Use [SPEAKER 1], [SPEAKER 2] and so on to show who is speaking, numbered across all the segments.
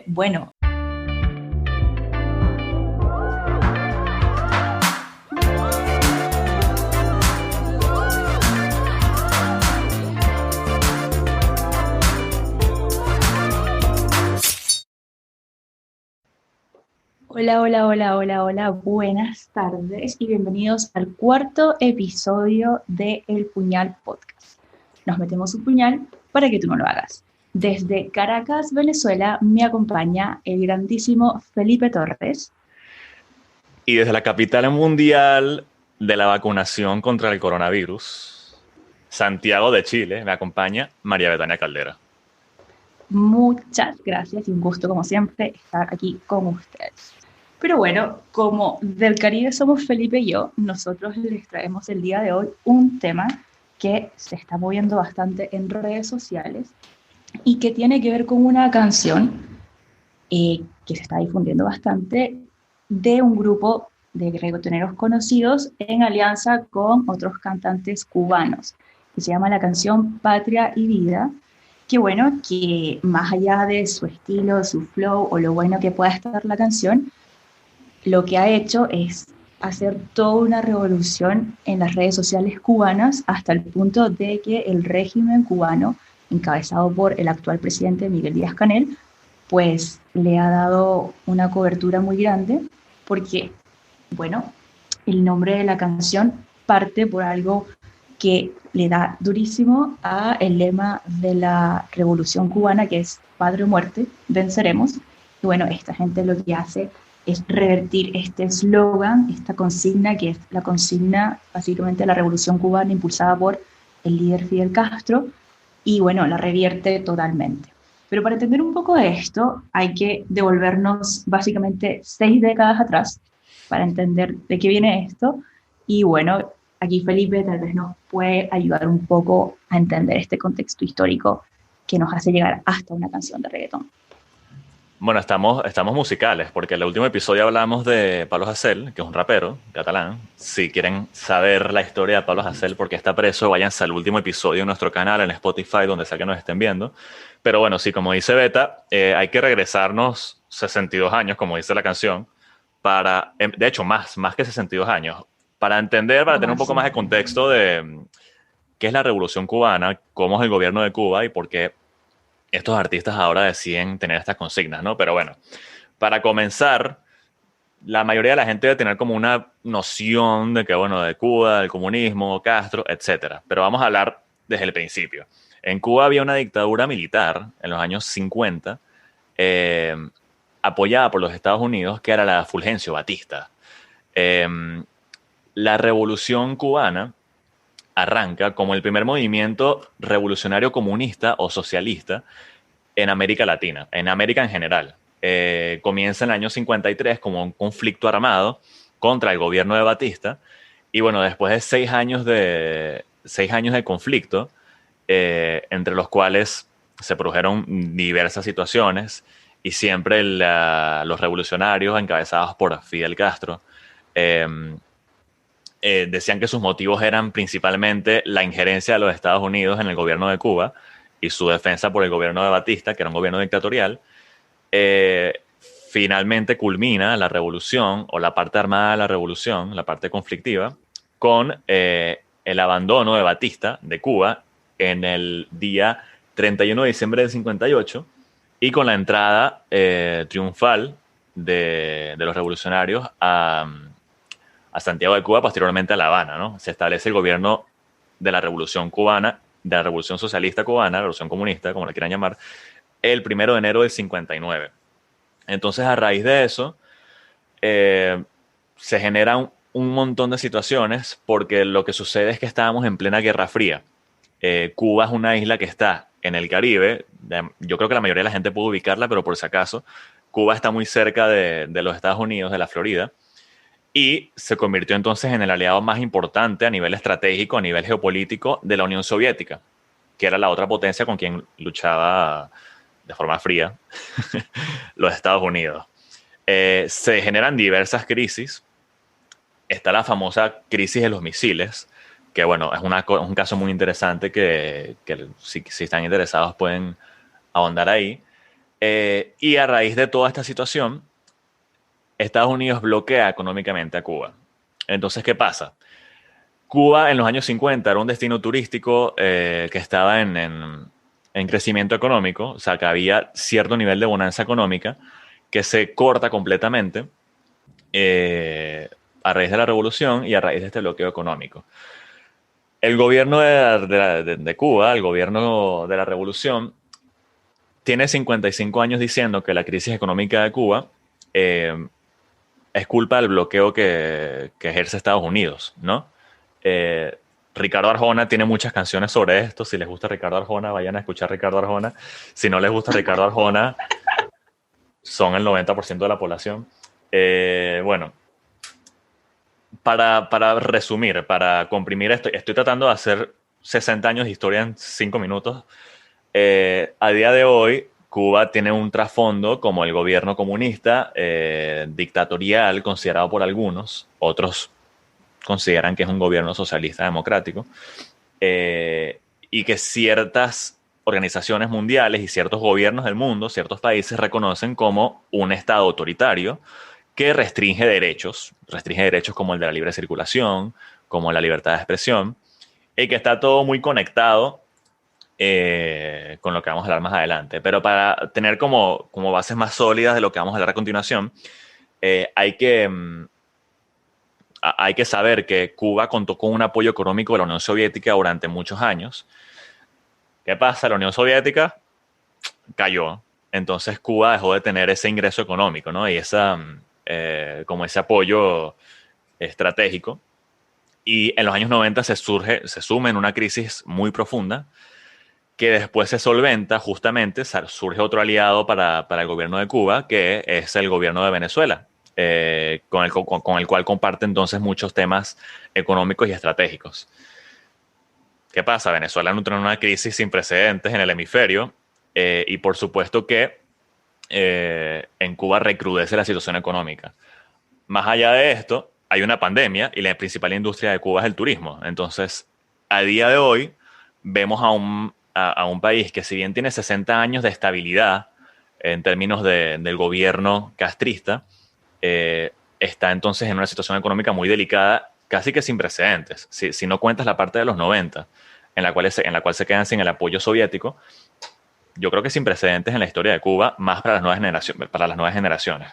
[SPEAKER 1] Bueno, hola, buenas tardes y bienvenidos al cuarto episodio de El Puñal Podcast. Nos metemos un puñal para que tú no lo hagas. Desde Caracas, Venezuela, me acompaña el grandísimo Felipe Torres.
[SPEAKER 2] Y desde la capital mundial de la vacunación contra el coronavirus, Santiago de Chile, me acompaña María Betania Caldera.
[SPEAKER 1] Muchas gracias y un gusto, como siempre, estar aquí con ustedes. Pero bueno, como del Caribe somos Felipe y yo, nosotros les traemos el día de hoy un tema que se está moviendo bastante en redes sociales y que tiene que ver con una canción que se está difundiendo bastante de un grupo de reggaetoneros conocidos en alianza con otros cantantes cubanos, que se llama la canción Patria y Vida, que bueno, que más allá de su estilo, su flow o lo bueno que pueda estar la canción, lo que ha hecho es hacer toda una revolución en las redes sociales cubanas hasta el punto de que el régimen cubano, encabezado por el actual presidente Miguel Díaz-Canel, pues le ha dado una cobertura muy grande porque, bueno, el nombre de la canción parte por algo que le da durísimo a el lema de la revolución cubana, que es Patria o muerte, venceremos. Y bueno, esta gente lo que hace es revertir este eslogan, esta consigna, que es la consigna básicamente de la revolución cubana impulsada por el líder Fidel Castro, y bueno, la revierte totalmente. Pero para entender un poco de esto, hay que devolvernos básicamente 6 décadas atrás para entender de qué viene esto. Y bueno, aquí Felipe tal vez nos puede ayudar un poco a entender este contexto histórico que nos hace llegar hasta una canción de reggaetón.
[SPEAKER 2] Bueno, estamos musicales, porque en el último episodio hablamos de Pablo Hasél, que es un rapero catalán. Si quieren saber la historia de Pablo Hasél, por qué está preso, váyanse al último episodio en nuestro canal, en Spotify, donde sea que nos estén viendo. Pero bueno, sí, como dice Beta, hay que regresarnos 62 años, como dice la canción, de hecho, más que 62 años, para entender, para tener un poco más de contexto de qué es la Revolución Cubana, cómo es el gobierno de Cuba y por qué estos artistas ahora deciden tener estas consignas, ¿no? Pero bueno, para comenzar, la mayoría de la gente debe tener como una noción de que, bueno, de Cuba, del comunismo, Castro, etcétera. Pero vamos a hablar desde el principio. En Cuba había una dictadura militar en los años 50, apoyada por los Estados Unidos, que era la Fulgencio Batista. La Revolución Cubana arranca como el primer movimiento revolucionario comunista o socialista en América Latina, en América en general. Comienza en el año 53 como un conflicto armado contra el gobierno de Batista y bueno, después de 6 años de conflicto, entre los cuales se produjeron diversas situaciones y siempre los revolucionarios encabezados por Fidel Castro decían que sus motivos eran principalmente la injerencia de los Estados Unidos en el gobierno de Cuba y su defensa por el gobierno de Batista, que era un gobierno dictatorial. Finalmente culmina la revolución, o la parte armada de la revolución, la parte conflictiva, con el abandono de Batista de Cuba en el día 31 de diciembre del 58 y con la entrada triunfal de los revolucionarios a Santiago de Cuba, posteriormente a La Habana, ¿no? Se establece el gobierno de la Revolución Cubana, de la Revolución Socialista Cubana, la Revolución Comunista, como la quieran llamar, el 1 de enero del 59. Entonces, a raíz de eso, se generan un montón de situaciones porque lo que sucede es que estábamos en plena Guerra Fría. Cuba es una isla que está en el Caribe. Yo creo que la mayoría de la gente puede ubicarla, pero por si acaso, Cuba está muy cerca de los Estados Unidos, de la Florida, y se convirtió entonces en el aliado más importante a nivel estratégico, a nivel geopolítico de la Unión Soviética, que era la otra potencia con quien luchaba de forma fría los Estados Unidos. Se generan diversas crisis. Está la famosa crisis de los misiles, que bueno, es un caso muy interesante que si están interesados pueden ahondar ahí. Y a raíz de toda esta situación, Estados Unidos bloquea económicamente a Cuba. Entonces, ¿qué pasa? Cuba en los años 50 era un destino turístico que estaba en crecimiento económico, o sea, que había cierto nivel de bonanza económica que se corta completamente a raíz de la revolución y a raíz de este bloqueo económico. El gobierno de Cuba, el gobierno de la revolución, tiene 55 años diciendo que la crisis económica de Cuba es culpa del bloqueo que ejerce Estados Unidos, ¿no? Ricardo Arjona tiene muchas canciones sobre esto. Si les gusta Ricardo Arjona, vayan a escuchar Ricardo Arjona. Si no les gusta Ricardo Arjona, son el 90% de la población. Bueno, para resumir, para comprimir esto, estoy tratando de hacer 60 años de historia en 5 minutos. A día de hoy, Cuba tiene un trasfondo como el gobierno comunista, dictatorial, considerado por algunos, otros consideran que es un gobierno socialista democrático, y que ciertas organizaciones mundiales y ciertos gobiernos del mundo, ciertos países reconocen como un estado autoritario que restringe derechos como el de la libre circulación, como la libertad de expresión, y que está todo muy conectado con lo que vamos a hablar más adelante. Pero para tener como bases más sólidas de lo que vamos a hablar a continuación, hay que saber que Cuba contó con un apoyo económico de la Unión Soviética durante muchos años. ¿Qué pasa? La Unión Soviética cayó. Entonces Cuba dejó de tener ese ingreso económico, ¿no? Y como ese apoyo estratégico. Y en los años 90 se suma en una crisis muy profunda que después se solventa, justamente surge otro aliado para el gobierno de Cuba, que es el gobierno de Venezuela, con el cual comparte entonces muchos temas económicos y estratégicos. ¿Qué pasa? Venezuela entra en una crisis sin precedentes en el hemisferio, y por supuesto que en Cuba recrudece la situación económica. Más allá de esto, hay una pandemia y la principal industria de Cuba es el turismo. Entonces, a día de hoy, vemos a un país que, si bien tiene 60 años de estabilidad en términos del gobierno castrista, está entonces en una situación económica muy delicada, casi que sin precedentes. Si no cuentas la parte de los 90, en la cual se quedan sin el apoyo soviético, yo creo que sin precedentes en la historia de Cuba, más para las nuevas generaciones.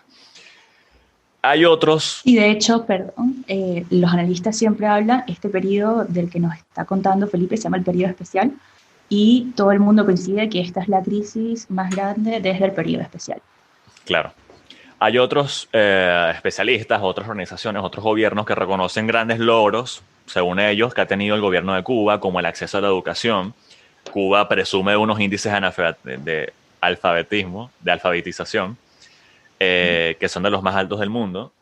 [SPEAKER 2] Hay otros...
[SPEAKER 1] Y de hecho, perdón, los analistas siempre hablan, este periodo del que nos está contando Felipe se llama el periodo especial, y todo el mundo coincide que esta es la crisis más grande desde el periodo especial.
[SPEAKER 2] Claro. Hay otros especialistas, otras organizaciones, otros gobiernos que reconocen grandes logros, según ellos, que ha tenido el gobierno de Cuba, como el acceso a la educación. Cuba presume unos índices de alfabetización, que son de los más altos del mundo.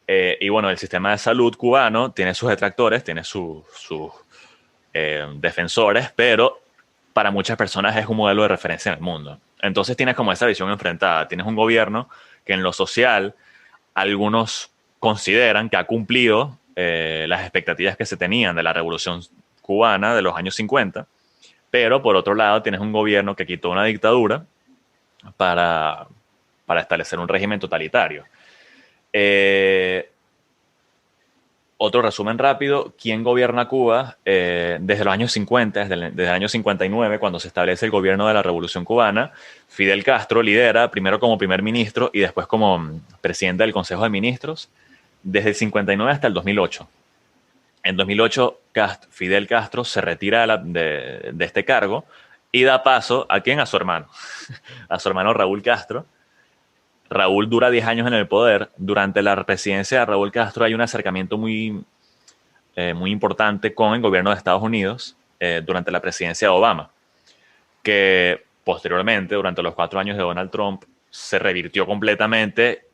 [SPEAKER 2] Y bueno, el sistema de salud cubano tiene sus detractores, tiene sus defensores, pero para muchas personas es un modelo de referencia en el mundo. Entonces tienes como esa visión enfrentada. Tienes un gobierno que en lo social algunos consideran que ha cumplido las expectativas que se tenían de la revolución cubana de los años 50, pero por otro lado tienes un gobierno que quitó una dictadura para establecer un régimen totalitario. Otro resumen rápido: ¿quién gobierna Cuba? Desde los años 50, desde el año 59, cuando se establece el gobierno de la Revolución Cubana, Fidel Castro lidera, primero como primer ministro y después como presidente del Consejo de Ministros, desde el 59 hasta el 2008. En 2008, Fidel Castro se retira de este cargo y da paso ¿a quién? A su hermano, a su hermano Raúl Castro. Raúl dura 10 años en el poder. Durante la presidencia de Raúl Castro hay un acercamiento muy importante con el gobierno de Estados Unidos durante la presidencia de Obama, que posteriormente, durante los 4 años de Donald Trump, se revirtió completamente,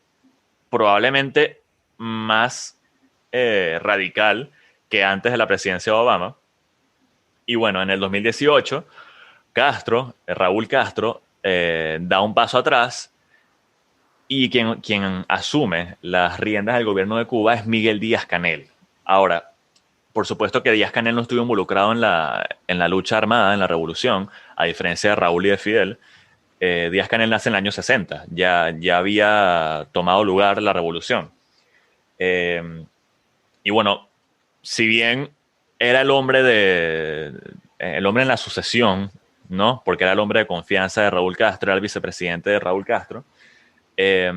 [SPEAKER 2] probablemente más radical que antes de la presidencia de Obama. Y bueno, en el 2018, Raúl Castro, da un paso atrás, y quien asume las riendas del gobierno de Cuba es Miguel Díaz-Canel. Ahora, por supuesto que Díaz-Canel no estuvo involucrado en la lucha armada, en la revolución, a diferencia de Raúl y de Fidel, Díaz-Canel nace en el año 60, ya había tomado lugar la revolución. Y bueno, si bien era el hombre en la sucesión, ¿no? Porque era el hombre de confianza de Raúl Castro, era el vicepresidente de Raúl Castro, eh,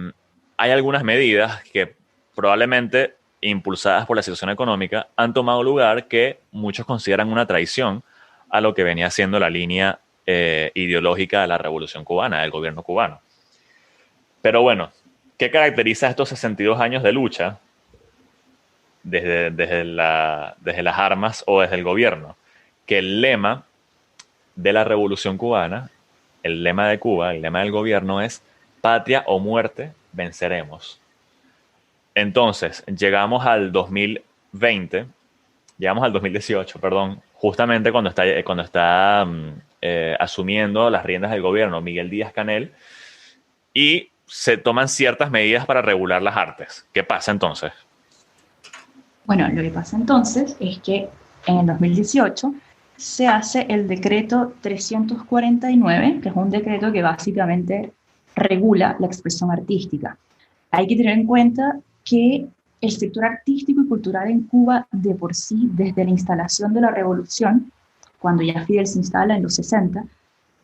[SPEAKER 2] hay algunas medidas que probablemente, impulsadas por la situación económica, han tomado lugar que muchos consideran una traición a lo que venía siendo la línea ideológica de la Revolución Cubana, del gobierno cubano. Pero bueno, ¿qué caracteriza estos 62 años de lucha desde las armas o desde el gobierno? Que el lema de la Revolución Cubana, el lema de Cuba, el lema del gobierno es patria o muerte, venceremos. Entonces, llegamos al 2018, perdón, justamente cuando está asumiendo las riendas del gobierno Miguel Díaz-Canel, y se toman ciertas medidas para regular las artes. ¿Qué pasa entonces?
[SPEAKER 1] Bueno, lo que pasa entonces es que en el 2018 se hace el decreto 349, que es un decreto que básicamente regula la expresión artística. Hay que tener en cuenta que el sector artístico y cultural en Cuba, de por sí, desde la instalación de la revolución, cuando ya Fidel se instala en los 60,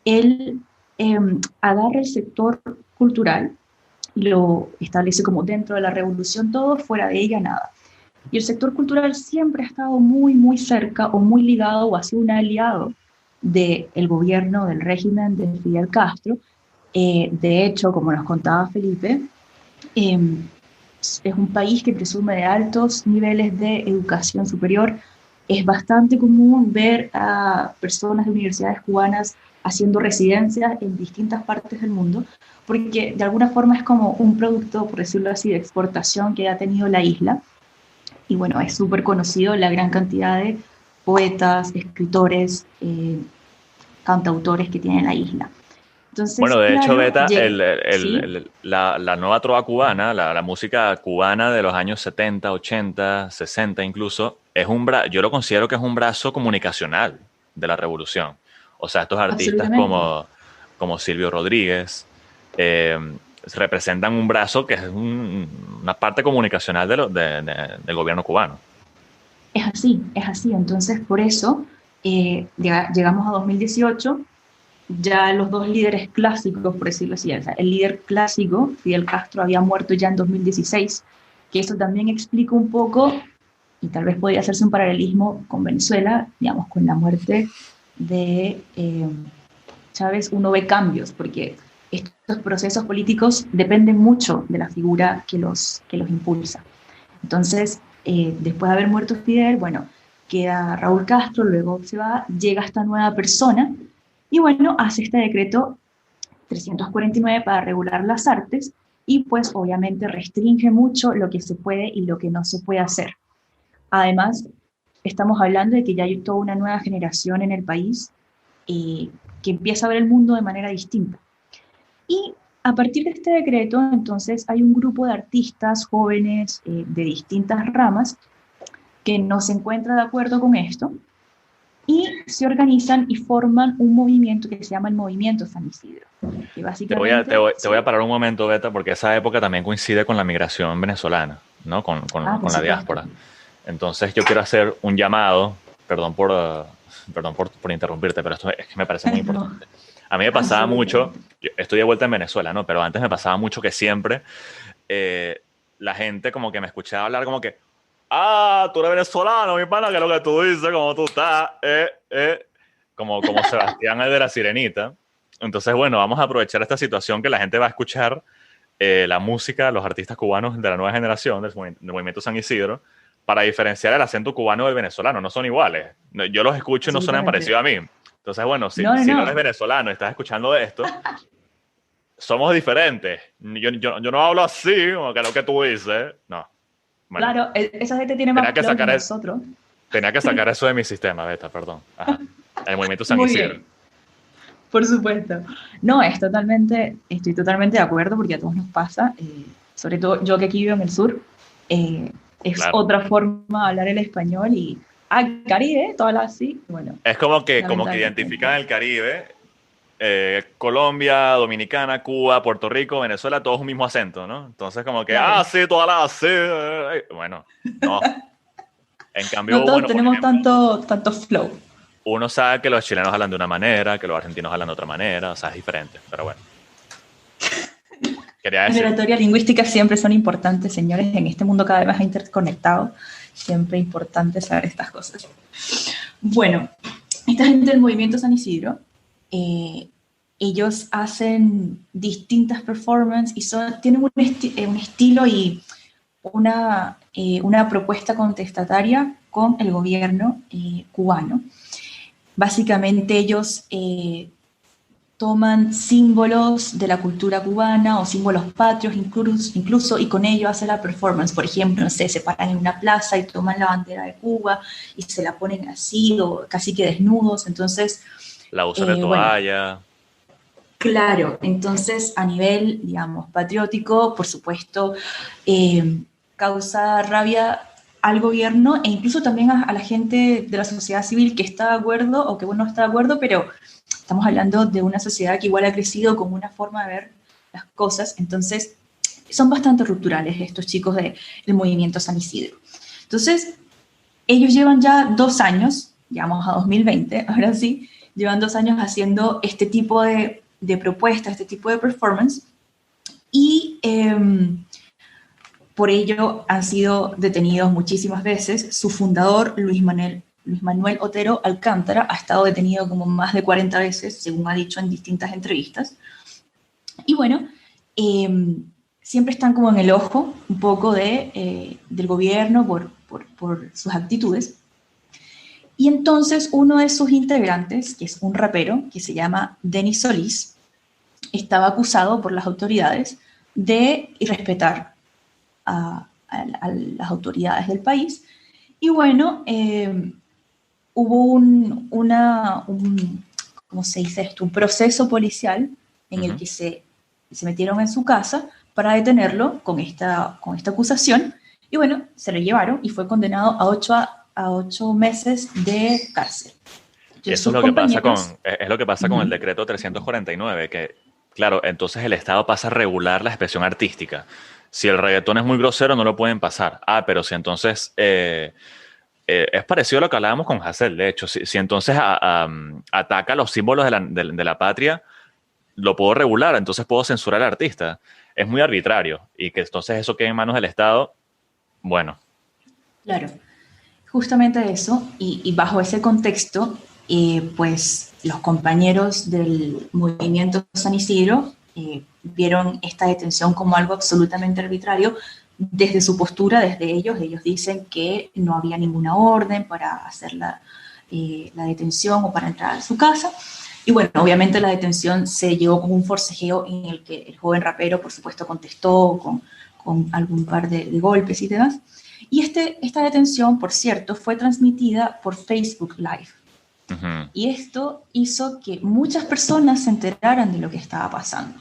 [SPEAKER 1] él agarra el sector cultural y lo establece como dentro de la revolución todo, fuera de ella nada. Y el sector cultural siempre ha estado muy, muy cerca o muy ligado o ha sido un aliado del gobierno, del régimen de Fidel Castro. De hecho, como nos contaba Felipe, es un país que presume de altos niveles de educación superior. Es bastante común ver a personas de universidades cubanas haciendo residencias en distintas partes del mundo, porque de alguna forma es como un producto, por decirlo así, de exportación que ha tenido la isla. Y bueno, es súper conocido la gran cantidad de poetas, escritores, cantautores que tiene la isla. Entonces,
[SPEAKER 2] Bueno, de hecho,
[SPEAKER 1] claro,
[SPEAKER 2] Beta,
[SPEAKER 1] ¿sí?
[SPEAKER 2] la nueva trova cubana, la música cubana de los años 70, 80, 60 incluso, yo lo considero que es un brazo comunicacional de la revolución. O sea, estos artistas
[SPEAKER 1] Absolutamente.
[SPEAKER 2] como Silvio Rodríguez eh, representan un brazo que es una parte comunicacional del gobierno cubano.
[SPEAKER 1] Es así, es así. Entonces, por eso llegamos a 2018, ya los dos líderes clásicos, por decirlo así, o sea, el líder clásico, Fidel Castro, había muerto ya en 2016, que eso también explica un poco, y tal vez podría hacerse un paralelismo con Venezuela, digamos, con la muerte de Chávez, uno ve cambios, porque estos procesos políticos dependen mucho de la figura que los impulsa. Entonces, después de haber muerto Fidel, bueno, queda Raúl Castro, luego se va, llega esta nueva persona y bueno, hace este decreto 349 para regular las artes y pues obviamente restringe mucho lo que se puede y lo que no se puede hacer. Además, estamos hablando de que ya hay toda una nueva generación en el país que empieza a ver el mundo de manera distinta. Y a partir de este decreto, entonces, hay un grupo de artistas jóvenes de distintas ramas que no se encuentra de acuerdo con esto y se organizan y forman un movimiento que se llama el Movimiento San Isidro. Que básicamente,
[SPEAKER 2] Te voy a parar un momento, Beta, porque esa época también coincide con la migración venezolana, ¿no? Con la diáspora. Entonces yo quiero hacer un llamado, perdón por interrumpirte, pero esto es que me parece muy importante. A mí me pasaba mucho, yo estoy de vuelta en Venezuela, ¿no? Pero antes me pasaba mucho que siempre la gente como que me escuchaba hablar como que, tú eres venezolano, mi pana, que es lo que tú dices, como tú estás, como Sebastián el de la Sirenita. Entonces, bueno, vamos a aprovechar esta situación que la gente va a escuchar la música, los artistas cubanos de la nueva generación, del Movimiento San Isidro, para diferenciar el acento cubano del venezolano. No son iguales. Yo los escucho y no suenan parecidos a mí. Entonces, bueno, si no eres venezolano y estás escuchando esto, somos diferentes. Yo no hablo así, como que lo que tú dices. No.
[SPEAKER 1] Bueno, claro, esa gente tiene más flow que nosotros.
[SPEAKER 2] Tenía que sacar eso de mi sistema, Beta, perdón. Ajá. El Movimiento San Isidro.
[SPEAKER 1] Bien. Por supuesto. No, estoy totalmente de acuerdo porque a todos nos pasa, sobre todo yo que aquí vivo en el sur, es claro. Otra forma de hablar el español y Caribe, todo así, bueno.
[SPEAKER 2] Es como que identifican el Caribe Colombia, Dominicana, Cuba, Puerto Rico, Venezuela, todos un mismo acento, ¿no? Entonces como que,
[SPEAKER 1] Claro.
[SPEAKER 2] sí, todas las, sí. Bueno, no. En
[SPEAKER 1] No
[SPEAKER 2] cambio,
[SPEAKER 1] todos
[SPEAKER 2] bueno, por
[SPEAKER 1] tenemos
[SPEAKER 2] ejemplo,
[SPEAKER 1] tanto flow.
[SPEAKER 2] uno sabe que los chilenos hablan de una manera, que los argentinos hablan de otra manera, o sea, es diferente, pero bueno. Quería
[SPEAKER 1] Las
[SPEAKER 2] decir,
[SPEAKER 1] oratoria lingüísticas siempre son importantes, señores, en este mundo cada vez más interconectado, siempre es importante saber estas cosas. Bueno, esta gente del movimiento San Isidro, ellos hacen distintas performances y tienen un estilo y una propuesta contestataria con el gobierno cubano. Básicamente ellos toman símbolos de la cultura cubana o símbolos patrios incluso, y con ello hacen la performance. Por ejemplo, no sé, se paran en una plaza y toman la bandera de Cuba y se la ponen así o casi que desnudos. Entonces,
[SPEAKER 2] la uso de
[SPEAKER 1] bueno,
[SPEAKER 2] toalla.
[SPEAKER 1] claro, entonces a nivel, digamos, patriótico, por supuesto, causa rabia al gobierno e incluso también a la gente de la sociedad civil que está de acuerdo o que no está de acuerdo, pero estamos hablando de una sociedad que igual ha crecido como una forma de ver las cosas, entonces son bastante rupturales estos chicos del movimiento San Isidro. Entonces, ellos llevan ya 2 años, llegamos a 2020, ahora sí, llevan 2 años haciendo este tipo de propuestas, este tipo de performance, y por ello han sido detenidos muchísimas veces. Su fundador, Luis Manuel Otero Alcántara, ha estado detenido como más de 40 veces, según ha dicho en distintas entrevistas. Y bueno, siempre están como en el ojo un poco del gobierno por sus actitudes. Y entonces uno de sus integrantes, que es un rapero, que se llama Denis Solís, estaba acusado por las autoridades de irrespetar a las autoridades del país. Y bueno, hubo ¿cómo se dice esto? Un proceso policial en el que se metieron en su casa para detenerlo con esta acusación. Y bueno, se lo llevaron y fue condenado a 8 meses de cárcel. Entonces,
[SPEAKER 2] Eso es
[SPEAKER 1] sus
[SPEAKER 2] lo que pasa
[SPEAKER 1] compañeros...
[SPEAKER 2] es lo que pasa con el decreto 349, que, claro, entonces el Estado pasa a regular la expresión artística. Si el reggaetón es muy grosero, no lo pueden pasar. Pero si entonces... es parecido a lo que hablábamos con Hassel, de hecho. Si entonces ataca los símbolos de la patria, lo puedo regular, entonces puedo censurar al artista. Es muy arbitrario. Y que entonces eso quede en manos del Estado, bueno.
[SPEAKER 1] Claro, justamente eso, y bajo ese contexto, pues los compañeros del movimiento San Isidro vieron esta detención como algo absolutamente arbitrario desde su postura, desde ellos. Ellos dicen que no había ninguna orden para hacer la detención o para entrar a su casa. Y bueno, obviamente la detención se llevó como un forcejeo en el que el joven rapero, por supuesto, contestó con algún par de golpes y demás. Y esta detención, por cierto, fue transmitida por Facebook Live. Y esto hizo que muchas personas se enteraran de lo que estaba pasando.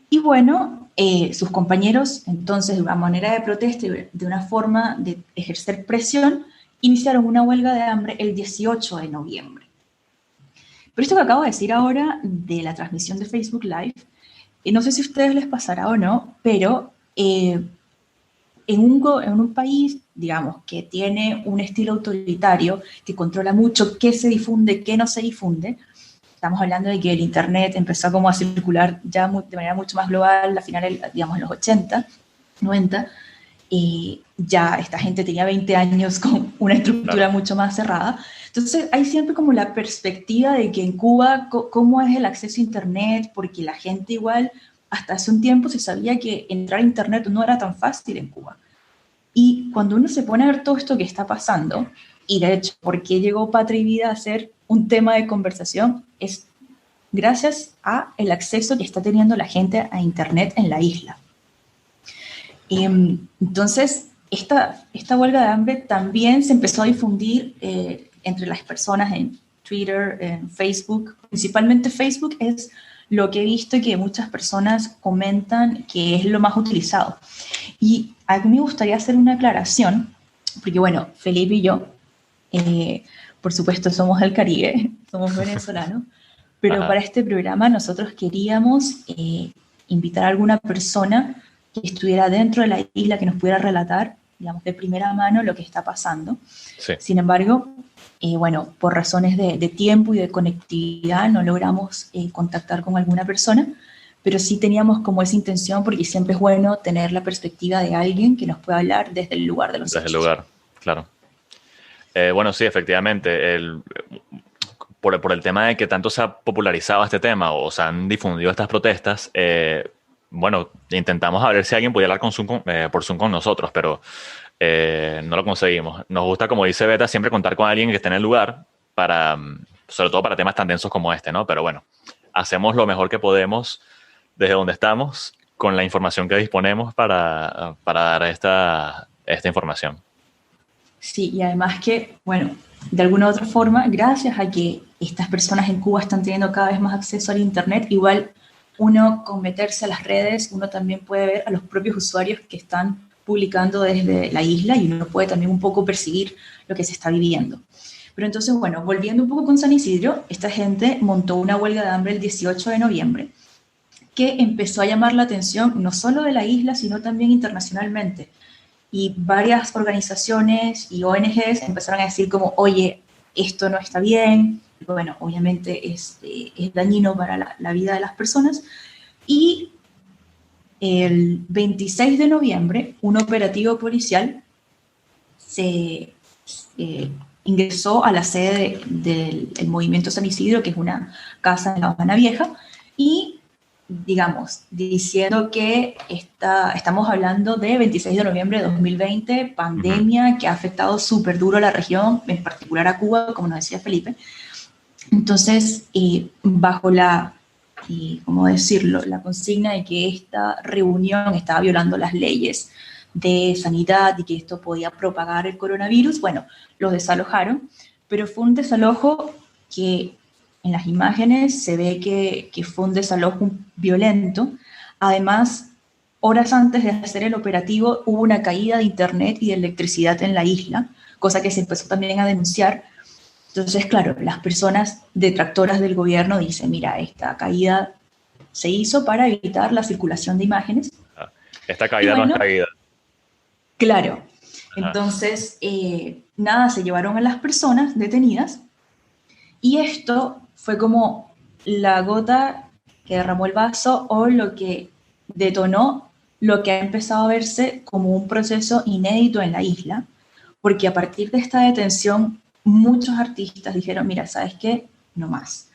[SPEAKER 1] Y bueno, sus compañeros, entonces, de una manera de protesta y de una forma de ejercer presión, iniciaron una huelga de hambre el 18 de noviembre. Pero esto que acabo de decir ahora de la transmisión de Facebook Live, no sé si a ustedes les pasará o no, pero en un país, digamos, que tiene un estilo autoritario, que controla mucho qué se difunde, qué no se difunde, estamos hablando de que el Internet empezó como a circular ya de manera mucho más global a finales, digamos, en los 80, 90, y ya esta gente tenía 20 años con una estructura mucho más cerrada. Entonces hay siempre como la perspectiva de que en Cuba, ¿cómo es el acceso a Internet? Porque la gente igual, hasta hace un tiempo se sabía que entrar a Internet no era tan fácil en Cuba. Y cuando uno se pone a ver todo esto que está pasando, y de hecho, ¿por qué llegó Patria y Vida a ser un tema de conversación? Es gracias a el acceso que está teniendo la gente a Internet en la isla. Entonces, esta huelga de hambre también se empezó a difundir entre las personas en Twitter, en Facebook. Principalmente Facebook es lo que he visto que muchas personas comentan que es lo más utilizado. Y a mí me gustaría hacer una aclaración, porque bueno, Felipe y yo, por supuesto, somos del Caribe, somos venezolanos, Pero
[SPEAKER 2] Ajá.
[SPEAKER 1] para este programa nosotros queríamos invitar a alguna persona que estuviera dentro de la isla, que nos pudiera relatar, digamos, de primera mano lo que está pasando.
[SPEAKER 2] Sí.
[SPEAKER 1] Sin embargo, bueno, por razones de tiempo y de conectividad no logramos contactar con alguna persona, pero sí teníamos como esa intención porque siempre es bueno tener la perspectiva de alguien que nos pueda hablar desde el lugar de los
[SPEAKER 2] Desde el
[SPEAKER 1] hechos.
[SPEAKER 2] lugar, claro. Bueno, sí, efectivamente. Por el tema de que tanto se ha popularizado este tema o se han difundido estas protestas, bueno, intentamos a ver si alguien podía hablar por Zoom con nosotros, pero no lo conseguimos. Nos gusta, como dice Beta, siempre contar con alguien que esté en el lugar, sobre todo para temas tan densos como este, ¿no? Pero bueno, hacemos lo mejor que podemos desde donde estamos, con la información que disponemos para dar esta información.
[SPEAKER 1] Sí, y además que, bueno, de alguna u otra forma, gracias a que estas personas en Cuba están teniendo cada vez más acceso al Internet, igual uno con meterse a las redes, uno también puede ver a los propios usuarios que están publicando desde la isla y uno puede también un poco percibir lo que se está viviendo. Pero entonces, bueno, volviendo un poco con San Isidro, esta gente montó una huelga de hambre el 18 de noviembre que empezó a llamar la atención no solo de la isla, sino también internacionalmente. Y varias organizaciones y ONGs empezaron a decir como, oye, esto no está bien, bueno, obviamente es dañino para la vida de las personas. Y el 26 de noviembre, un operativo policial se ingresó a la sede del Movimiento San Isidro, que es una casa en La Habana Vieja, y digamos, diciendo que estamos hablando de 26 de noviembre de 2020, pandemia que ha afectado súper duro a la región, en particular a Cuba, como nos decía Felipe. Entonces, bajo ¿cómo decirlo?, la consigna de que esta reunión estaba violando las leyes de sanidad y que esto podía propagar el coronavirus, bueno, los desalojaron, pero fue un desalojo que en las imágenes se ve que fue un desalojo violento. Además, horas antes de hacer el operativo hubo una caída de internet y de electricidad en la isla, cosa que se empezó también a denunciar. Entonces, claro, las personas detractoras del gobierno dicen, mira, esta caída se hizo para evitar la circulación de imágenes.
[SPEAKER 2] Esta
[SPEAKER 1] Y
[SPEAKER 2] caída no es
[SPEAKER 1] bueno,
[SPEAKER 2] caída.
[SPEAKER 1] claro,
[SPEAKER 2] Ajá.
[SPEAKER 1] entonces, nada, se llevaron a las personas detenidas y esto fue como la gota que derramó el vaso o lo que detonó lo que ha empezado a verse como un proceso inédito en la isla, porque a partir de esta detención muchos artistas dijeron, mira, ¿sabes qué? No más.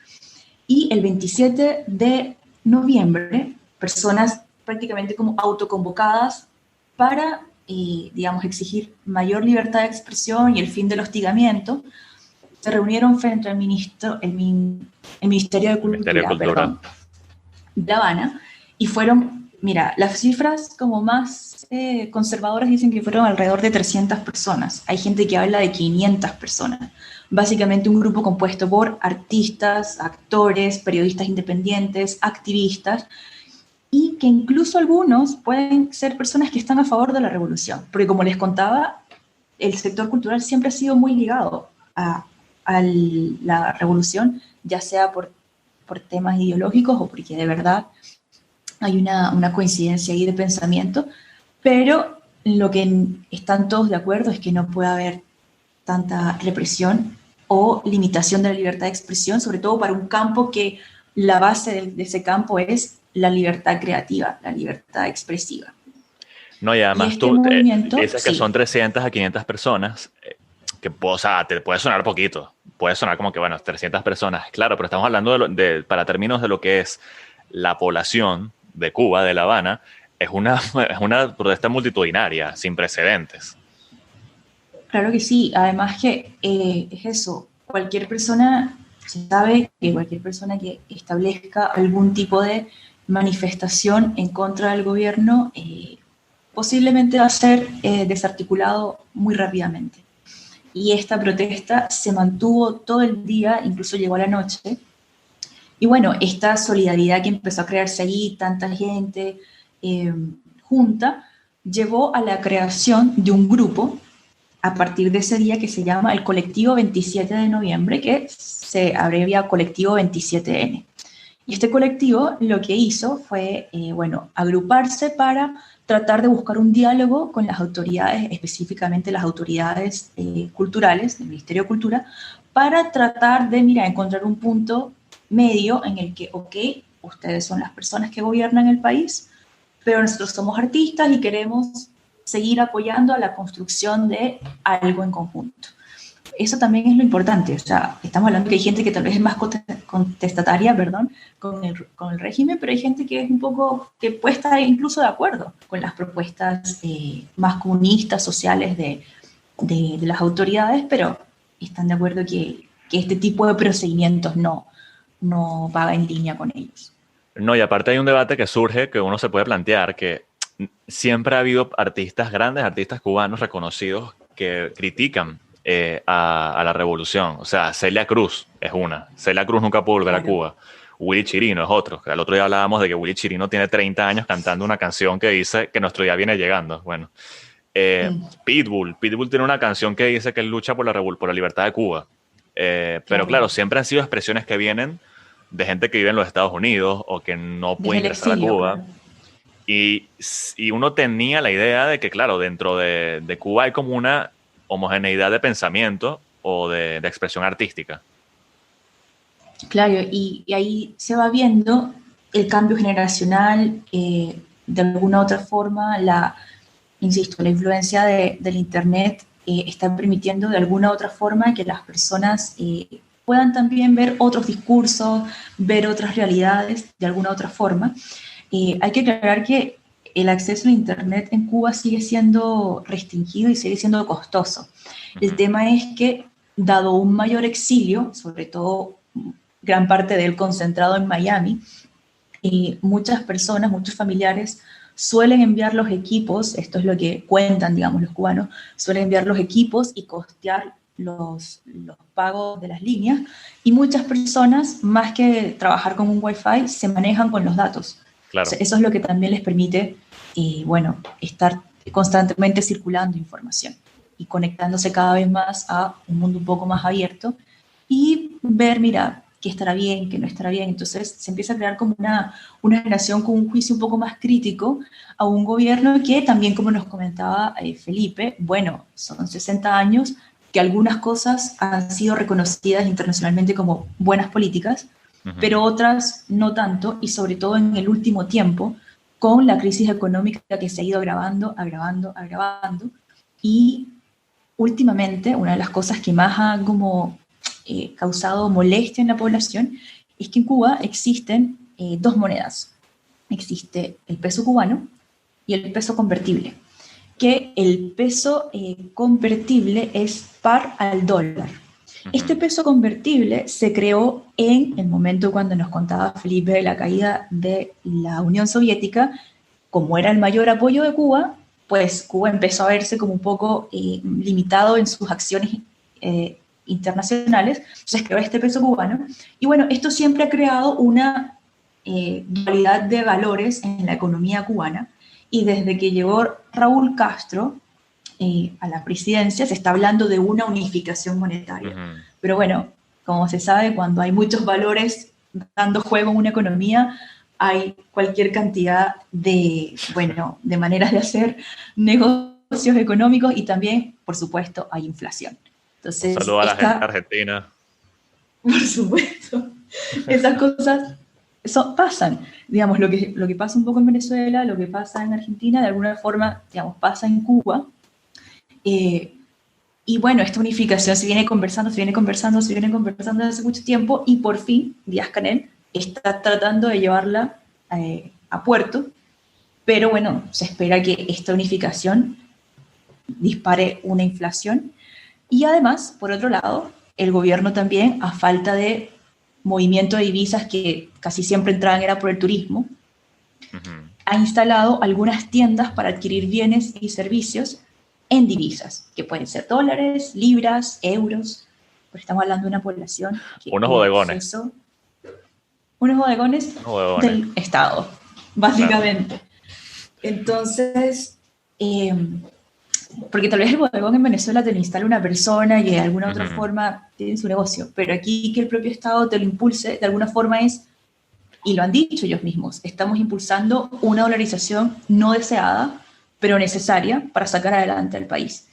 [SPEAKER 1] Y el 27 de noviembre, personas prácticamente como autoconvocadas para, digamos, exigir mayor libertad de expresión y el fin del hostigamiento, se reunieron frente al Ministerio de
[SPEAKER 2] El Ministerio de
[SPEAKER 1] Cultura,
[SPEAKER 2] Cultura.
[SPEAKER 1] perdón, de La Habana, y fueron, mira, las cifras como más conservadoras dicen que fueron alrededor de 300 personas. Hay gente que habla de 500 personas. Básicamente un grupo compuesto por artistas, actores, periodistas independientes, activistas, y que incluso algunos pueden ser personas que están a favor de la revolución. Porque como les contaba, el sector cultural siempre ha sido muy ligado a la revolución, ya sea por temas ideológicos o porque de verdad hay una coincidencia ahí de pensamiento, pero lo que están todos de acuerdo es que no puede haber tanta represión o limitación de la libertad de expresión, sobre todo para un campo que la base de ese campo es la libertad creativa, la libertad expresiva.
[SPEAKER 2] No, y
[SPEAKER 1] Y
[SPEAKER 2] además
[SPEAKER 1] este
[SPEAKER 2] tú
[SPEAKER 1] movimiento,
[SPEAKER 2] dices que son
[SPEAKER 1] sí,
[SPEAKER 2] 300 a 500 personas, o sea, te puede sonar poquito, puede sonar como que, bueno, 300 personas, claro, pero estamos hablando para términos de lo que es la población de Cuba, de La Habana, es una protesta multitudinaria, sin precedentes.
[SPEAKER 1] claro que sí. Además que es eso, cualquier persona, se sabe que cualquier persona que establezca algún tipo de manifestación en contra del gobierno posiblemente va a ser desarticulado muy rápidamente. Y esta protesta se mantuvo todo el día, incluso llegó a la noche. Y bueno, esta solidaridad que empezó a crearse allí, tanta gente junta, llevó a la creación de un grupo a partir de ese día que se llama el Colectivo 27 de Noviembre, que se abrevia Colectivo 27N. Y este colectivo lo que hizo fue, agruparse para tratar de buscar un diálogo con las autoridades, específicamente las autoridades culturales del Ministerio de Cultura, para tratar de, encontrar un punto medio en el que, ok, ustedes son las personas que gobiernan el país, pero nosotros somos artistas y queremos seguir apoyando a la construcción de algo en conjunto. Eso también es lo importante, o sea, estamos hablando que hay gente que tal vez es más contestataria, con el régimen, pero hay gente que es un poco, que puede estar incluso de acuerdo con las propuestas más comunistas, sociales de las autoridades, pero están de acuerdo que este tipo de procedimientos no va en línea con ellos.
[SPEAKER 2] No, y aparte hay un debate que surge que uno se puede plantear, que siempre ha habido artistas grandes, artistas cubanos reconocidos que critican a la revolución. O sea, Celia Cruz es una. Celia Cruz nunca pudo volver a Cuba. Willy Chirino es otro. El otro día hablábamos de que Willy Chirino tiene 30 años cantando una canción que dice que nuestro día viene llegando. Bueno, Pitbull tiene una canción que dice que él lucha por la libertad de Cuba. Pero claro, siempre han sido expresiones que vienen de gente que vive en los Estados Unidos o que no puede ingresar a Cuba. Claro. Y uno tenía la idea de que, claro, dentro de Cuba hay como una homogeneidad de pensamiento o de expresión artística.
[SPEAKER 1] Claro, y ahí se va viendo el cambio generacional, de alguna u otra forma, insisto, la influencia del Internet está permitiendo de alguna u otra forma que las personas puedan también ver otros discursos, ver otras realidades de alguna u otra forma. Hay que aclarar que el acceso a Internet en Cuba sigue siendo restringido y sigue siendo costoso. El tema es que, dado un mayor exilio, sobre todo gran parte de él concentrado en Miami, muchas personas, muchos familiares suelen enviar los equipos, esto es lo que cuentan, digamos, los cubanos, suelen enviar los equipos y costear los pagos de las líneas, y muchas personas, más que trabajar con un Wi-Fi, se manejan con los datos. Claro. O sea, eso es lo que también les permite, estar constantemente circulando información y conectándose cada vez más a un mundo un poco más abierto y ver, qué estará bien, qué no estará bien. Entonces se empieza a crear como una generación con un juicio un poco más crítico a un gobierno que también, como nos comentaba Felipe, son 60 años que algunas cosas han sido reconocidas internacionalmente como buenas políticas, pero otras no tanto, y sobre todo en el último tiempo, con la crisis económica que se ha ido agravando, y últimamente una de las cosas que más ha causado molestia en la población es que en Cuba existen dos monedas. Existe el peso cubano y el peso convertible, que el peso convertible es par al dólar. Este peso convertible se creó en el momento cuando nos contaba Felipe de la caída de la Unión Soviética. Como era el mayor apoyo de Cuba, pues Cuba empezó a verse como un poco limitado en sus acciones internacionales, entonces creó este peso cubano. Y esto siempre ha creado una dualidad de valores en la economía cubana, y desde que llegó Raúl Castro a la presidencia se está hablando de una unificación monetaria. Pero como se sabe, cuando hay muchos valores dando juego en una economía, hay cualquier cantidad de maneras de hacer negocios económicos, y también, por supuesto, hay inflación. Entonces,
[SPEAKER 2] un saludo a la gente argentina.
[SPEAKER 1] Por supuesto. Esas cosas pasan. Digamos, lo que pasa un poco en Venezuela, lo que pasa en Argentina, de alguna forma, pasa en Cuba. Y esta unificación se viene conversando hace mucho tiempo, y por fin Díaz-Canel está tratando de llevarla a puerto, pero se espera que esta unificación dispare una inflación. Y además, por otro lado, el gobierno también, a falta de movimiento de divisas que casi siempre entraban era por el turismo, ha instalado algunas tiendas para adquirir bienes y servicios en divisas, que pueden ser dólares, libras, euros, pero estamos hablando de una población que
[SPEAKER 2] unos bodegones.
[SPEAKER 1] Unos bodegones del Estado, básicamente. Claro. Entonces, Porque tal vez el bodegón en Venezuela te lo instala una persona y de alguna otra
[SPEAKER 2] Ujú.
[SPEAKER 1] forma tiene su negocio, pero aquí que el propio Estado te lo impulse de alguna forma es, y lo han dicho ellos mismos, estamos impulsando una dolarización no deseada, pero necesaria para sacar adelante al país.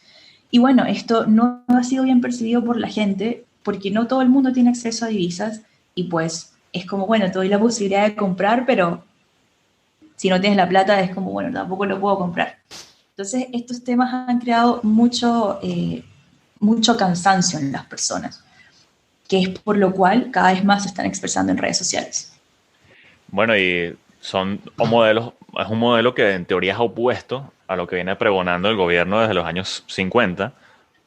[SPEAKER 1] Y bueno, esto no ha sido bien percibido por la gente porque no todo el mundo tiene acceso a divisas y pues es como, bueno, te doy la posibilidad de comprar, pero si no tienes la plata es como, bueno, tampoco lo puedo comprar. Entonces, estos temas han creado mucho cansancio en las personas, que es por lo cual cada vez más se están expresando en redes sociales.
[SPEAKER 2] Bueno, y son modelos, es un modelo que en teoría es opuesto a lo que viene pregonando el gobierno desde los años 50,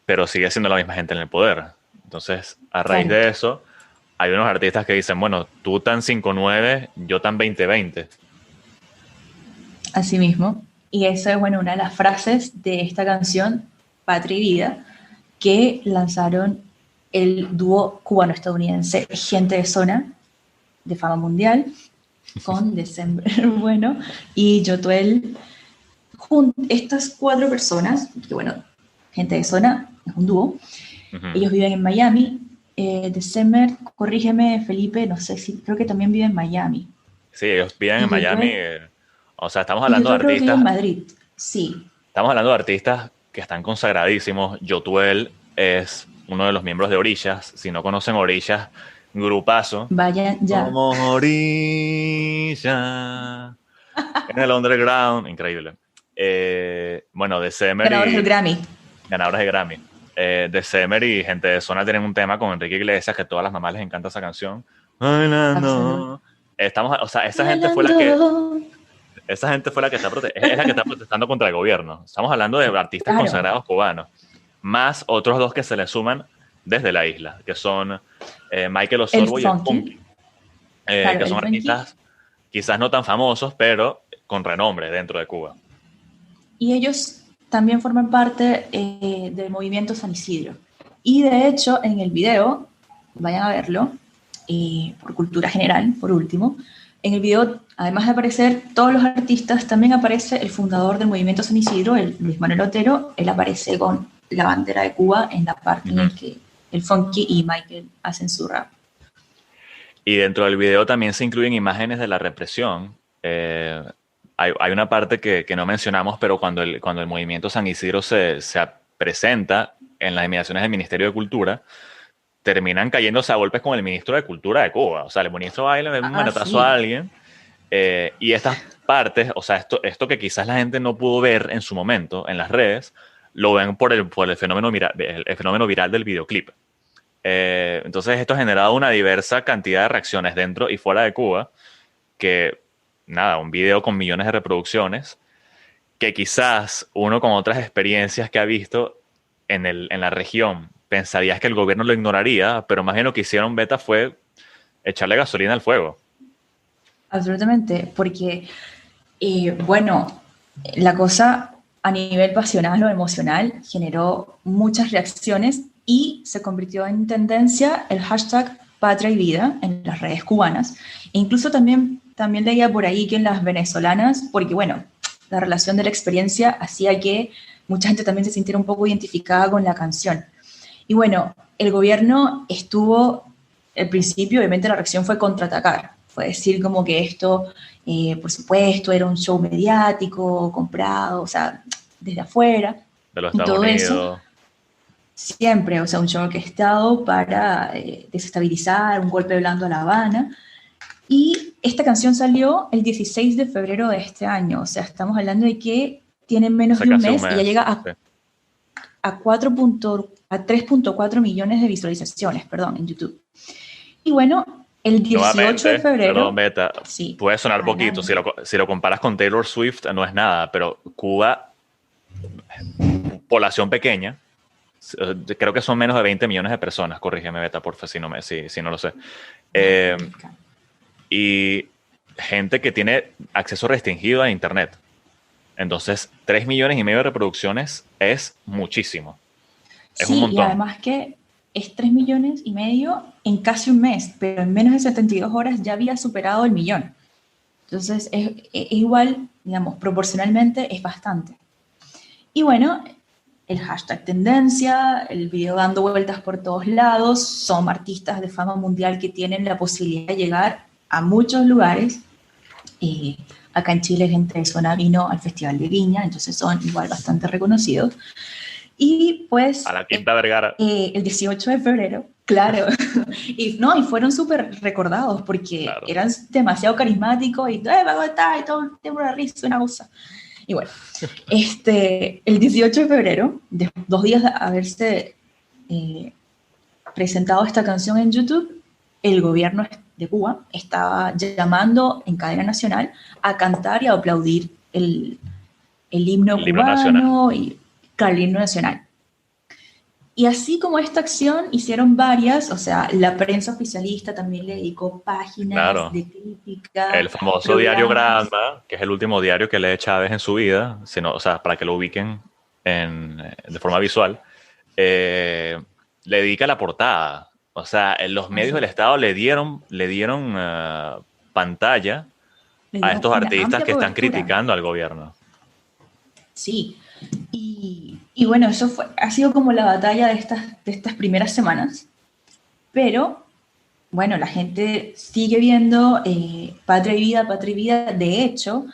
[SPEAKER 2] pero sigue siendo la misma gente en el poder. Entonces, a raíz
[SPEAKER 1] Claro,
[SPEAKER 2] de eso, hay unos artistas que dicen, bueno, tú tan 5'9", yo tan 20'20".
[SPEAKER 1] así mismo. Y esa es, bueno, una de las frases de esta canción, Patria y Vida, que lanzaron el dúo cubano-estadounidense Gente de Zona, de fama mundial, con December, bueno, y Yotuel. Estas cuatro personas, que bueno, Gente de Zona es un dúo,
[SPEAKER 2] Ujú.
[SPEAKER 1] ellos viven en Miami. December, corrígeme Felipe, no sé si, creo que también vive en Miami.
[SPEAKER 2] Sí, ellos viven en
[SPEAKER 1] Y
[SPEAKER 2] Miami.
[SPEAKER 1] Yotuel,
[SPEAKER 2] O sea,
[SPEAKER 1] y Yotuel creo que vive en Madrid, sí.
[SPEAKER 2] estamos hablando de artistas que están consagradísimos. Yotuel es uno de los miembros de Orillas. Si no conocen Orillas, grupazo.
[SPEAKER 1] Vayan ya.
[SPEAKER 2] Somos Orilla en el underground. Increíble. Bueno, de Semer
[SPEAKER 1] Ganadores del
[SPEAKER 2] y
[SPEAKER 1] Grammy.
[SPEAKER 2] ganadores de Grammy. De Semer y Gente de Zona tienen un tema con Enrique Iglesias que a todas las mamás les encanta esa canción.
[SPEAKER 1] Absolutamente.
[SPEAKER 2] Bailando. O sea,
[SPEAKER 1] Bailando.
[SPEAKER 2] esa gente fue la que es la que está protestando contra el gobierno. Estamos hablando de artistas
[SPEAKER 1] Claro,
[SPEAKER 2] consagrados cubanos, más otros dos que se le suman desde la isla, que son Michael
[SPEAKER 1] el
[SPEAKER 2] Osorbo y el
[SPEAKER 1] funky.
[SPEAKER 2] Funky,
[SPEAKER 1] Claro,
[SPEAKER 2] que
[SPEAKER 1] el
[SPEAKER 2] son
[SPEAKER 1] funky.
[SPEAKER 2] artistas quizás no tan famosos, pero con renombre dentro de Cuba.
[SPEAKER 1] Y ellos también forman parte del movimiento San Isidro. Y de hecho, en el video, vayan a verlo, por cultura general, por último, en el video, además de aparecer todos los artistas, también aparece el fundador del movimiento San Isidro, el Luis Manuel Otero. Él aparece con la bandera de Cuba en la parte en
[SPEAKER 2] Ujú.
[SPEAKER 1] la que el Funky y Michael hacen su rap.
[SPEAKER 2] Y dentro del video también se incluyen imágenes de la represión. Hay una parte que no mencionamos, pero cuando el movimiento San Isidro se presenta en las inmediaciones del Ministerio de Cultura, terminan cayéndose a golpes con el ministro de Cultura de Cuba. O sea, el ministro va y le da un
[SPEAKER 1] Ah,
[SPEAKER 2] manotazo a
[SPEAKER 1] sí,
[SPEAKER 2] alguien. Y estas partes, o sea, esto que quizás la gente no pudo ver en su momento en las redes, lo ven por el fenómeno, el fenómeno viral del videoclip. Entonces esto ha generado una diversa cantidad de reacciones dentro y fuera de Cuba, que nada, un video con millones de reproducciones, que quizás uno con otras experiencias que ha visto en la región, pensarías que el gobierno lo ignoraría, pero más bien lo que hicieron Beta fue echarle gasolina al fuego.
[SPEAKER 1] absolutamente, porque, bueno, la cosa a nivel pasional o emocional generó muchas reacciones y se convirtió en tendencia el hashtag Patria y Vida en las redes cubanas. E incluso también leía por ahí que en las venezolanas, porque bueno, la relación de la experiencia hacía que mucha gente también se sintiera un poco identificada con la canción. Y bueno, el gobierno estuvo, al principio obviamente la reacción fue contraatacar, fue decir como que esto, por supuesto, era un show mediático, comprado, o sea, desde afuera,
[SPEAKER 2] De los
[SPEAKER 1] y
[SPEAKER 2] Estados
[SPEAKER 1] todo eso,
[SPEAKER 2] Unidos.
[SPEAKER 1] siempre, o sea, un show orquestado para desestabilizar, un golpe blando a La Habana. Y esta canción salió el 16 de febrero de este año, o sea, estamos hablando de que tiene menos
[SPEAKER 2] Hace
[SPEAKER 1] de un
[SPEAKER 2] casi un
[SPEAKER 1] mes y ya
[SPEAKER 2] mes.
[SPEAKER 1] llega
[SPEAKER 2] Sí.
[SPEAKER 1] a 3.4 millones de visualizaciones, perdón, en YouTube. Y bueno, el 18 de
[SPEAKER 2] Nuevamente, perdón,
[SPEAKER 1] febrero,
[SPEAKER 2] Beta,
[SPEAKER 1] sí,
[SPEAKER 2] puede sonar poquito,
[SPEAKER 1] adelante.
[SPEAKER 2] si lo comparas con Taylor Swift no es nada, pero Cuba, población pequeña, creo que son menos de 20 millones de personas, corrígeme Beta, porfa, si no lo sé. Eh, y gente que tiene acceso restringido a Internet. Entonces, 3,5 millones de reproducciones es muchísimo, es un
[SPEAKER 1] Sí, y
[SPEAKER 2] montón.
[SPEAKER 1] además que es 3,5 millones en casi un mes, pero en menos de 72 horas ya había superado el millón. Entonces, es igual, digamos, proporcionalmente es bastante. Y bueno, el hashtag tendencia, el video dando vueltas por todos lados. Son artistas de fama mundial que tienen la posibilidad de llegar a muchos lugares. Acá en Chile gente de zona vino al Festival de Viña, entonces son igual bastante reconocidos. Y pues
[SPEAKER 2] A la Quinta Vergara.
[SPEAKER 1] el 18 de febrero, claro, y fueron súper recordados porque
[SPEAKER 2] Claro.
[SPEAKER 1] eran demasiado carismáticos y va a estar y todo, tengo una risa, una cosa. Y bueno, el 18 de febrero, de 2 días de haberse presentado esta canción en YouTube, el gobierno de Cuba estaba llamando en cadena nacional a cantar y a aplaudir el himno cubano
[SPEAKER 2] nacional.
[SPEAKER 1] y claro, el himno nacional. Y así como esta acción hicieron varias, o sea, la prensa oficialista también le dedicó páginas de crítica.
[SPEAKER 2] El famoso diario Granma, que es el último diario que lee Chávez en su vida, o sea, para que lo ubiquen de forma visual, le dedica la portada. O sea, los medios del Estado le dieron pantalla a estos artistas que están criticando al gobierno.
[SPEAKER 1] Sí, y bueno, eso ha sido como la batalla de estas primeras semanas, pero bueno, la gente sigue viendo Patria y Vida, Patria y Vida. De hecho,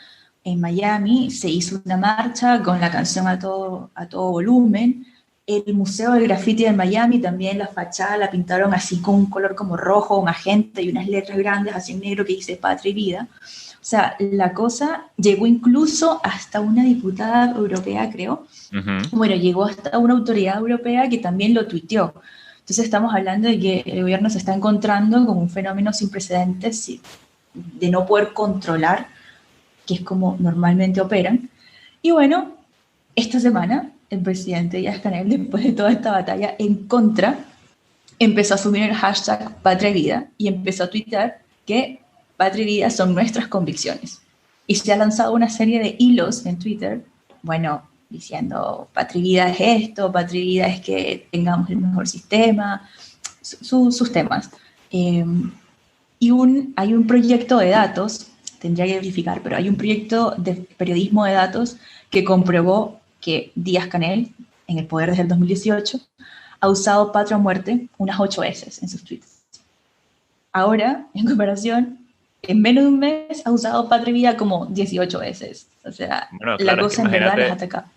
[SPEAKER 1] en Miami se hizo una marcha con la canción a todo volumen. El Museo del Graffiti de Miami también la fachada la pintaron así con un color como rojo, magenta y unas letras grandes así en negro que dice Patria y Vida. O sea, la cosa llegó incluso hasta una diputada europea, creo. Bueno, llegó hasta una autoridad europea que también lo tuiteó. Entonces estamos hablando de que el gobierno se está encontrando con un fenómeno sin precedentes de no poder controlar, que es como normalmente operan. Y bueno, esta semana el presidente Díaz-Canel, después de toda esta batalla en contra, empezó a asumir el hashtag Patria y Vida y empezó a tuitear que Patria y Vida son nuestras convicciones. Y se ha lanzado una serie de hilos en Twitter, bueno, diciendo Patria y Vida es esto, Patria y Vida es que tengamos el mejor sistema, sus temas. Y hay un proyecto de datos, tendría que verificar, pero hay un proyecto de periodismo de datos que comprobó que Díaz-Canel, en el poder desde el 2018, ha usado patria o muerte unas 8 veces en sus tweets. Ahora, en comparación, en menos de un mes ha usado patria y vida como 18 veces. O sea, bueno, claro, la cosa en verdad les ataca.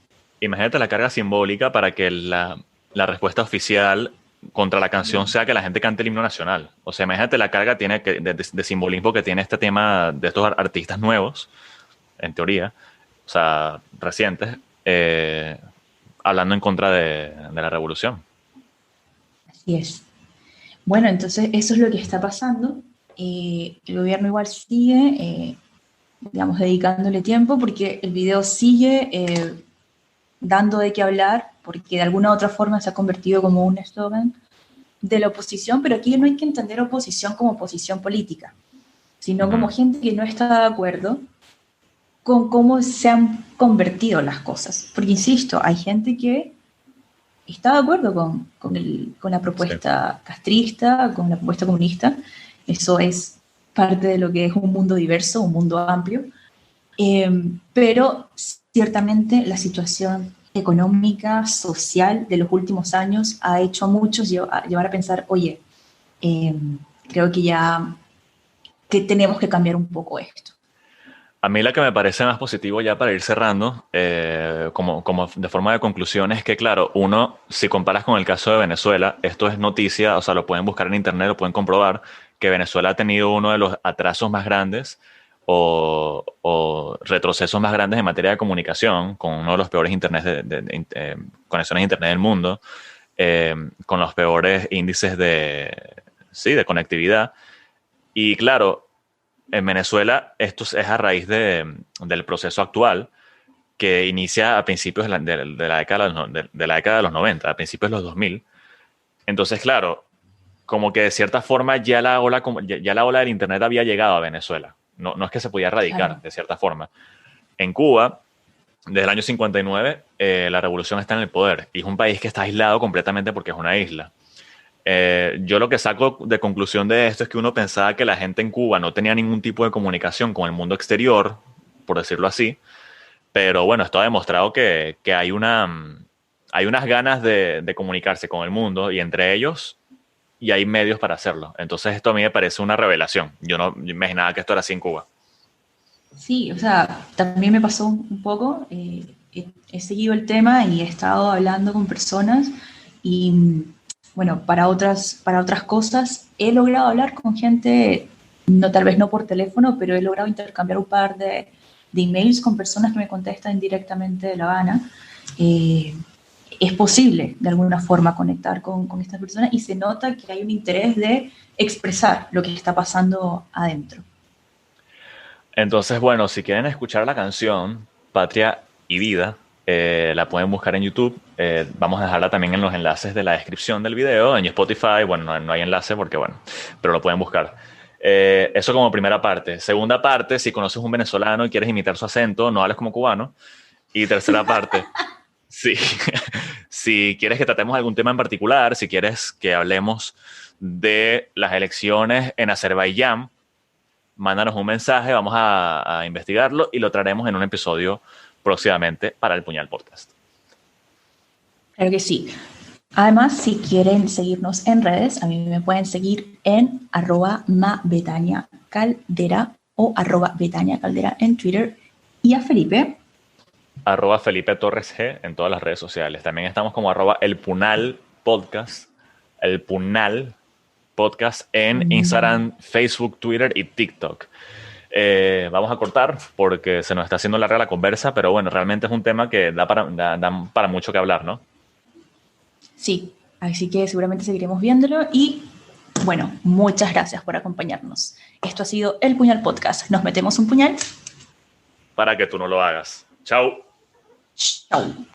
[SPEAKER 2] Imagínate la carga simbólica para que la respuesta oficial contra la canción sea que la gente cante el himno nacional. O sea, imagínate la carga de simbolismo que tiene este tema de estos artistas nuevos, en teoría, o sea, recientes, hablando en contra de la revolución.
[SPEAKER 1] Así es. Bueno, entonces eso es lo que está pasando. El gobierno igual sigue, digamos, dedicándole tiempo porque el video sigue dando de qué hablar, porque de alguna u otra forma se ha convertido como un eslogan de la oposición, pero aquí no hay que entender oposición como oposición política, sino como gente que no está de acuerdo con cómo se han convertido las cosas. Porque, insisto, hay gente que está de acuerdo con la propuesta castrista, con la propuesta comunista. Eso es parte de lo que es un mundo diverso, un mundo amplio. Pero ciertamente la situación económica, social de los últimos años ha hecho a muchos llevar a pensar, oye, creo que tenemos que cambiar un poco esto.
[SPEAKER 2] A mí la que me parece más positivo ya para ir cerrando, como de forma de conclusión, es que claro, uno, si comparas con el caso de Venezuela, esto es noticia, o sea, lo pueden buscar en internet, lo pueden comprobar, que Venezuela ha tenido uno de los atrasos más grandes o retrocesos más grandes en materia de comunicación, con uno de los peores conexiones de internet del mundo, con los peores índices de conectividad. Y claro, en Venezuela esto es a raíz del proceso actual que inicia a principios de la década de los 90, a principios de los 2000. Entonces, claro, como que de cierta forma ya la ola del internet había llegado a Venezuela. No es que se podía erradicar, claro, de cierta forma. En Cuba, desde el año 59, la revolución está en el poder y es un país que está aislado completamente porque es una isla. Yo lo que saco de conclusión de esto es que uno pensaba que la gente en Cuba no tenía ningún tipo de comunicación con el mundo exterior, por decirlo así, pero bueno, esto ha demostrado que hay hay unas ganas de comunicarse con el mundo y entre ellos, y hay medios para hacerlo. Entonces esto a mí me parece una revelación. Yo no imaginaba que esto era así en Cuba.
[SPEAKER 1] Sí, o sea, también me pasó un poco, he seguido el tema y he estado hablando con personas y, bueno, para otras cosas he logrado hablar con gente, no, tal vez no por teléfono, pero he logrado intercambiar un par de emails con personas que me contestan directamente de La Habana. Eh, es posible, de alguna forma, conectar con estas personas y se nota que hay un interés de expresar lo que está pasando adentro.
[SPEAKER 2] Entonces, bueno, si quieren escuchar la canción Patria y Vida, la pueden buscar en YouTube. Vamos a dejarla también en los enlaces de la descripción del video, en Spotify. Bueno, no hay enlace porque, bueno, pero lo pueden buscar. Eso como primera parte. Segunda parte, si conoces un venezolano y quieres imitar su acento, no hables como cubano. Y tercera parte, sí, si quieres que tratemos algún tema en particular, si quieres que hablemos de las elecciones en Azerbaiyán, mándanos un mensaje, vamos a investigarlo y lo traeremos en un episodio próximamente para el Puñal Podcast.
[SPEAKER 1] Claro que sí. Además, si quieren seguirnos en redes, a mí me pueden seguir en @mabetaniacaldera o @betaniacaldera en Twitter. Y a Felipe.
[SPEAKER 2] @Felipe Torres G en todas las redes sociales. También estamos como @elpunal podcast, el Punal Podcast en Instagram, Facebook, Twitter y TikTok. Vamos a cortar porque se nos está haciendo larga la conversa, pero bueno, realmente es un tema que da para mucho que hablar, ¿no?
[SPEAKER 1] Sí, así que seguramente seguiremos viéndolo y bueno, muchas gracias por acompañarnos. Esto ha sido El Puñal Podcast. Nos metemos un puñal
[SPEAKER 2] Para que tú no lo hagas. Chao.
[SPEAKER 1] Chau.